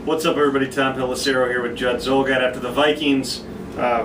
What's up, everybody? Tom Pelissero here with Judd Zulgad after the Vikings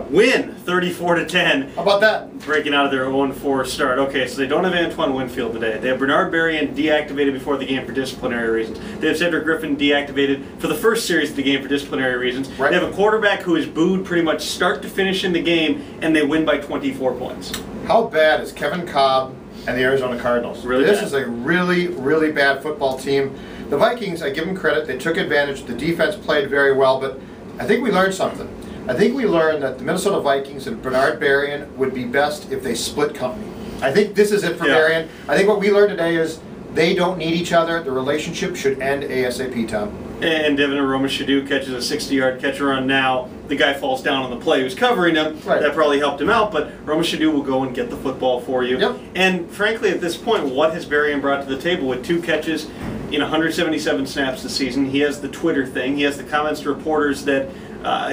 win 34-10. How about that? Breaking out of their 0-4 start. Okay, so they don't have Antoine Winfield today. They have Bernard Berrian deactivated before the game for disciplinary reasons. They have Cedric Griffin deactivated for the first series of the game for disciplinary reasons. Right. They have a quarterback who is booed pretty much start to finish in the game, and they win by 24 points. How bad is Kevin Cobb and the Arizona Cardinals? Really This bad. is a really, really bad football team. The Vikings, I give them credit, they took advantage. The defense played very well, but I think we learned something. I think we learned that the Minnesota Vikings and Bernard Berrian would be best if they split company. I think this is it for Berrian. I think what we learned today is they don't need each other. The relationship should end ASAP, Tom. And Devin Aromashadu catches a 60-yard catch run now. The guy falls down on the play who's covering him. Right. That probably helped him out, but Aromashadu will go and get the football for you. Yep. And frankly, at this point, what has Berrian brought to the table with 2 catches in 177 snaps this season? He has the Twitter thing. He has the comments to reporters that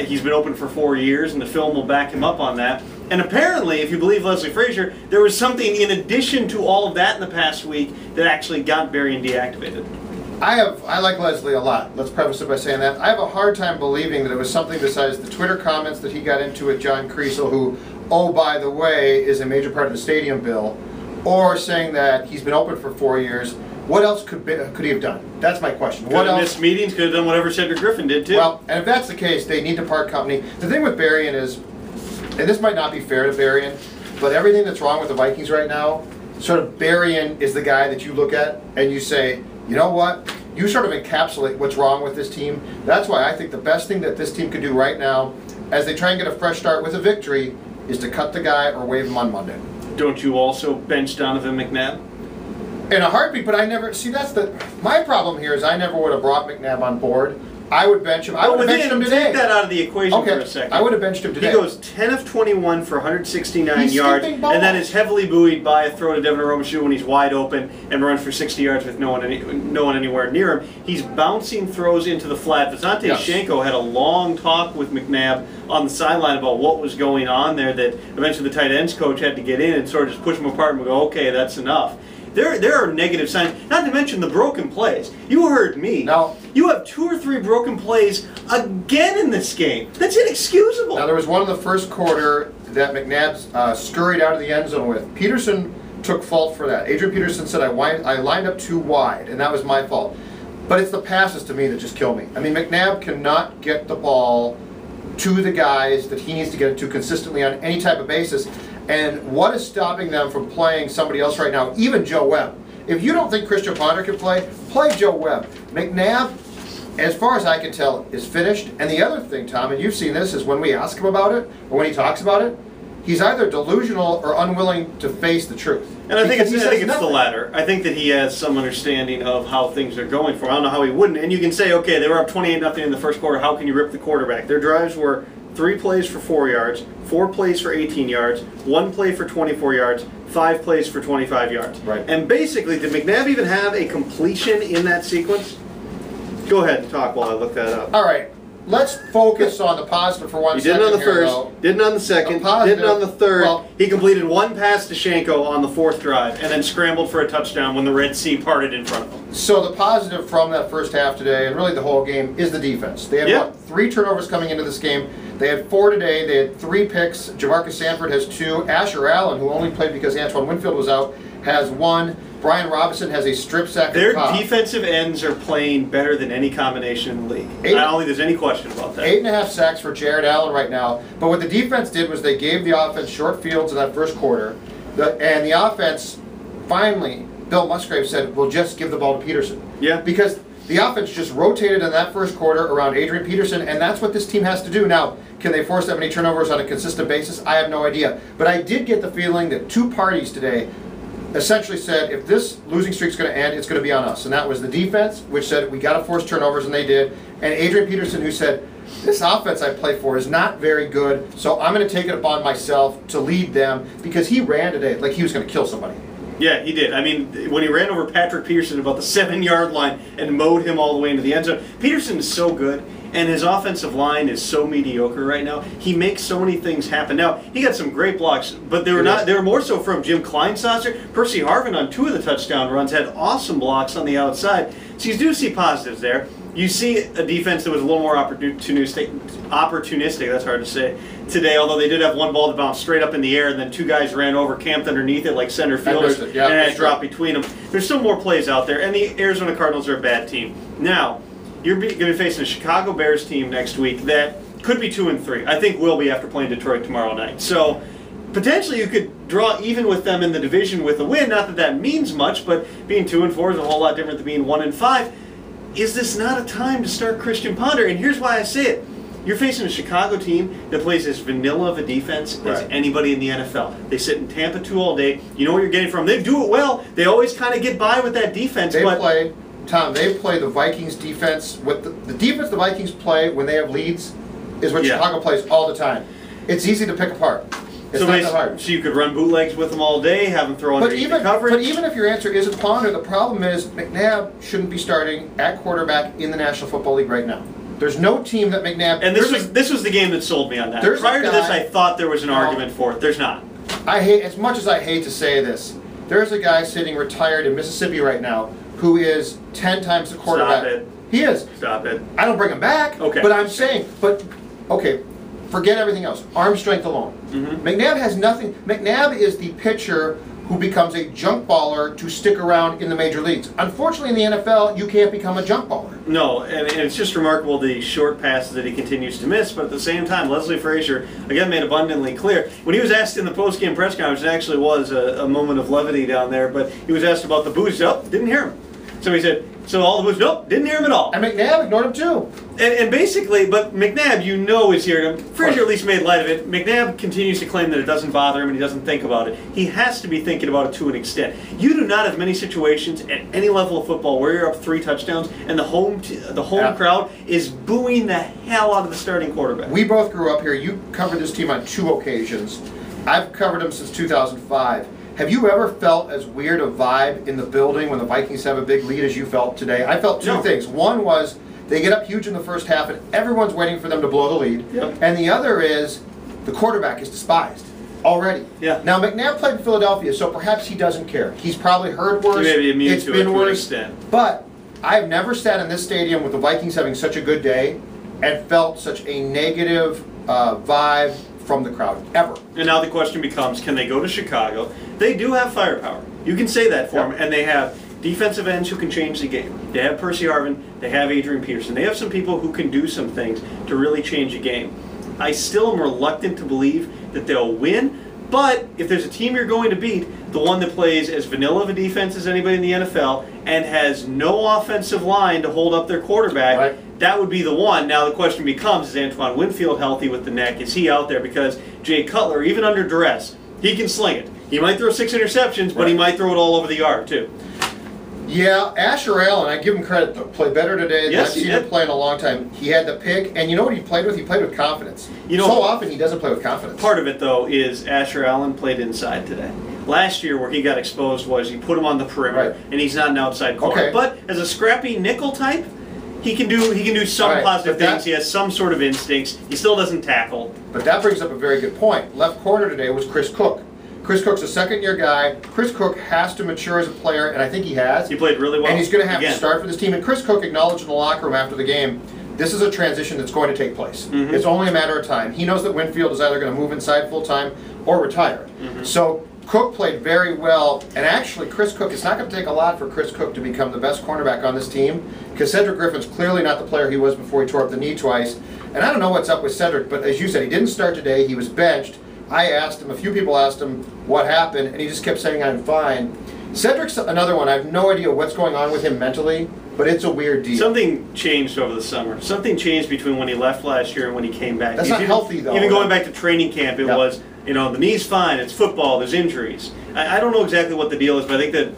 he's been open for 4 years, and the film will back him up on that. And apparently, if you believe Leslie Frazier, there was something in addition to all of that in the past week that actually got Berrian deactivated. I like Leslie a lot. Let's preface it by saying that. I have a hard time believing that it was something besides the Twitter comments that he got into with John Creasel, who, oh, by the way, is a major part of the stadium bill, or saying that he's been open for 4 years. What else could he have done? That's my question. Could have missed meetings, could have done whatever Cedric Griffin did, too. Well, and if that's the case, they need to part company. The thing with Berrian is, and this might not be fair to Berrian, but everything that's wrong with the Vikings right now, sort of Berrian is the guy that you look at and you say, you know what? You sort of encapsulate what's wrong with this team. That's why I think the best thing that this team could do right now, as they try and get a fresh start with a victory, is to cut the guy or waive him on Monday. Don't you also bench Donovan McNabb? In a heartbeat, but I never, see, that's my problem here is I never would have brought McNabb on board. I would bench him. I would have benched him today. Take that out of the equation for a second. I would have benched him today. He goes 10 of 21 for 169 He's yards, skipping and balls. that is heavily buoyed by a throw to Devin Aromashadu when he's wide open and runs for 60 yards with no one anywhere near him. He's bouncing throws into the flat. Visante Shenko had a long talk with McNabb on the sideline about what was going on there, that eventually the tight ends coach had to get in and sort of just push him apart and go, okay, that's enough. There are negative signs, not to mention the broken plays. You heard me. Now, you have 2 or 3 broken plays again in this game. That's inexcusable. Now, there was one in the first quarter that McNabb scurried out of the end zone with. Peterson took fault for that. Adrian Peterson said, I lined up too wide, and that was my fault. But it's the passes to me that just kill me. I mean, McNabb cannot get the ball to the guys that he needs to get it to consistently on any type of basis. And what is stopping them from playing somebody else right now, even Joe Webb? If you don't think Christian Ponder can play Joe Webb. McNabb, as far as I can tell, is finished. And the other thing, Tom, and you've seen this, is when we ask him about it, or when he talks about it, he's either delusional or unwilling to face the truth. And I think it's the latter. I think that he has some understanding of how things are going for him. I don't know how he wouldn't. And you can say, okay, they were up 28-0 in the first quarter. How can you rip the quarterback? Their drives were 3 plays for 4 yards, 4 plays for 18 yards, 1 play for 24 yards, 5 plays for 25 yards. Right. And basically, did McNabb even have a completion in that sequence? Go ahead and talk while I look that up. All right. Let's focus on the positive for 1 second. He didn't on the here, first, though. didn't on the second, didn't on the third. Well, he completed 1 pass to Shenko on the 4th drive and then scrambled for a touchdown when the Red Sea parted in front of him. So the positive from that first half today, and really the whole game, is the defense. They had, what, 3 turnovers coming into this game. They had 4 today. They had 3 picks. Jamarcus Sanford has 2. Asher Allen, who only played because Antoine Winfield was out, has 1. Brian Robinson has a strip sack. Their defensive ends are playing better than any combination in the league. I don't think there's any question about that. 8.5 sacks for Jared Allen right now. But what the defense did was they gave the offense short fields in that first quarter. And the offense, finally, Bill Musgrave said, we'll just give the ball to Peterson. Yeah. Because the offense just rotated in that first quarter around Adrian Peterson, and that's what this team has to do. Now, can they force that many turnovers on a consistent basis? I have no idea. But I did get the feeling that 2 parties today essentially said, if this losing streak is going to end, it's going to be on us. And that was the defense, which said, we got to force turnovers, and they did. And Adrian Peterson, who said, this offense I play for is not very good, so I'm going to take it upon myself to lead them, because he ran today like he was going to kill somebody. Yeah, he did. I mean, when he ran over Patrick Peterson about the 7-yard line and mowed him all the way into the end zone, Peterson is so good. And his offensive line is so mediocre right now. He makes so many things happen. Now, he got some great blocks, but they were more so from Jim Kleinsasser. Percy Harvin on 2 of the touchdown runs had awesome blocks on the outside. So you do see positives there. You see a defense that was a little more opportunistic, that's hard to say, today, although they did have one ball that bounced straight up in the air and then two guys ran over, camped underneath it like center fielders, and had it drop between them. There's still more plays out there, and the Arizona Cardinals are a bad team. Now, you're going to be facing a Chicago Bears team next week that could be 2-3. I think will be after playing Detroit tomorrow night. So potentially you could draw even with them in the division with a win. Not that that means much, but being 2-4 is a whole lot different than being 1-5. Is this not a time to start Christian Ponder? And here's why I say it. You're facing a Chicago team that plays as vanilla of a defense as anybody in the NFL. They sit in Tampa 2 all day. You know what you're getting from them. They do it well. They always kind of get by with that defense. They play the Vikings defense. What the defense the Vikings play when they have leads is what Chicago plays all the time. It's easy to pick apart. It's not that hard. So you could run bootlegs with them all day, have them throw underneath the coverage. But even if your answer isn't Ponder, the problem is McNabb shouldn't be starting at quarterback in the National Football League right now. There's no team that McNabb... And this was the game that sold me on that. Prior to this, I thought there was an argument for it. There's not. As much as I hate to say this, there's a guy sitting retired in Mississippi right now who is 10 times the quarterback. Stop it. He is. Stop it. I don't bring him back. Okay. But I'm saying, forget everything else. Arm strength alone. McNabb has nothing. McNabb is the pitcher who becomes a junk baller to stick around in the major leagues. Unfortunately, in the NFL, you can't become a junk baller. No, and it's just remarkable the short passes that he continues to miss, but at the same time, Leslie Frazier, again, made abundantly clear. When he was asked in the post-game press conference, it actually was a moment of levity down there, but he was asked about the boos. Nope, didn't hear him. So he said, so all the boos, nope, didn't hear him at all. And McNabb ignored him too. And basically, but McNabb, you know, is here. Frazier at least made light of it. McNabb continues to claim that it doesn't bother him and he doesn't think about it. He has to be thinking about it to an extent. You do not have many situations at any level of football where you're up 3 touchdowns and the home crowd is booing the hell out of the starting quarterback. We both grew up here. You covered this team on 2 occasions. I've covered them since 2005. Have you ever felt as weird a vibe in the building when the Vikings have a big lead as you felt today? I felt 2 things. One was they get up huge in the first half and everyone's waiting for them to blow the lead. Yep. And the other is the quarterback is despised already. Yeah. Now McNabb played in Philadelphia, so perhaps he doesn't care. He's probably heard worse. He may be immune it's to been it worse. to an extent. But I've never sat in this stadium with the Vikings having such a good day and felt such a negative vibe from the crowd, ever. And now the question becomes, can they go to Chicago? They do have firepower. You can say that for them. And they have defensive ends who can change the game. They have Percy Harvin. They have Adrian Peterson. They have some people who can do some things to really change a game. I still am reluctant to believe that they'll win, but if there's a team you're going to beat, the one that plays as vanilla of a defense as anybody in the NFL and has no offensive line to hold up their quarterback, that would be the one. Now the question becomes, is Antoine Winfield healthy with the neck? Is he out there? Because Jay Cutler, even under duress, he can sling it. He might throw 6 interceptions, but he might throw it all over the yard too. Yeah, Asher Allen, I give him credit, played better today than I've seen him play in a long time. He had the pick, and you know what he played with? He played with confidence. You know, so often he doesn't play with confidence. Part of it, though, is Asher Allen played inside today. Last year, where he got exposed was you put him on the perimeter, and he's not an outside corner. But as a scrappy nickel type, he can do some positive things. He has some sort of instincts. He still doesn't tackle. But that brings up a very good point. Left corner today was Chris Cook. Chris Cook's a second-year guy. Chris Cook has to mature as a player, and I think he has. He played really well. And he's going to have to start for this team. And Chris Cook acknowledged in the locker room after the game, this is a transition that's going to take place. It's only a matter of time. He knows that Winfield is either going to move inside full-time or retire. So Cook played very well. And actually, Chris Cook, it's not going to take a lot for Chris Cook to become the best cornerback on this team, because Cedric Griffin's clearly not the player he was before he tore up the knee twice. And I don't know what's up with Cedric, but as you said, he didn't start today. He was benched. I asked him, a few people asked him what happened, and he just kept saying, I'm fine. Cedric's another one. I have no idea what's going on with him mentally, but it's a weird deal. Something changed over the summer. Something changed between when he left last year and when he came back. That's not healthy, though. Even going back to training camp, it was, you know, the knee's fine, it's football, there's injuries. I don't know exactly what the deal is, but I think that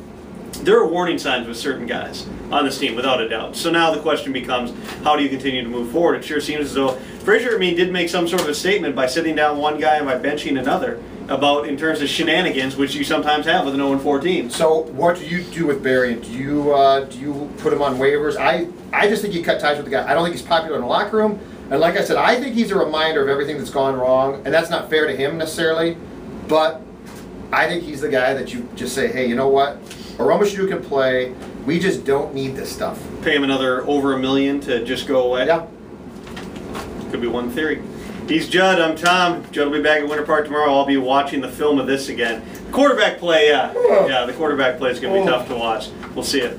there are warning signs with certain guys on this team, without a doubt. So now the question becomes, how do you continue to move forward? It sure seems as though Frazier, did make some sort of a statement by sitting down one guy and by benching another about in terms of shenanigans, which you sometimes have with an 0-4 team. So what do you do with Berrian? Do you put him on waivers? I just think you cut ties with the guy. I don't think he's popular in the locker room. And like I said, I think he's a reminder of everything that's gone wrong. And that's not fair to him necessarily. But I think he's the guy that you just say, hey, you know what? Aromashadu can play. We just don't need this stuff. Pay him another over $1 million to just go away. Yeah. Could be one theory. He's Judd. I'm Tom. Judd will be back at Winter Park tomorrow. I'll be watching the film of this again. Quarterback play, yeah. Yeah, the quarterback play is going to be tough to watch. We'll see it.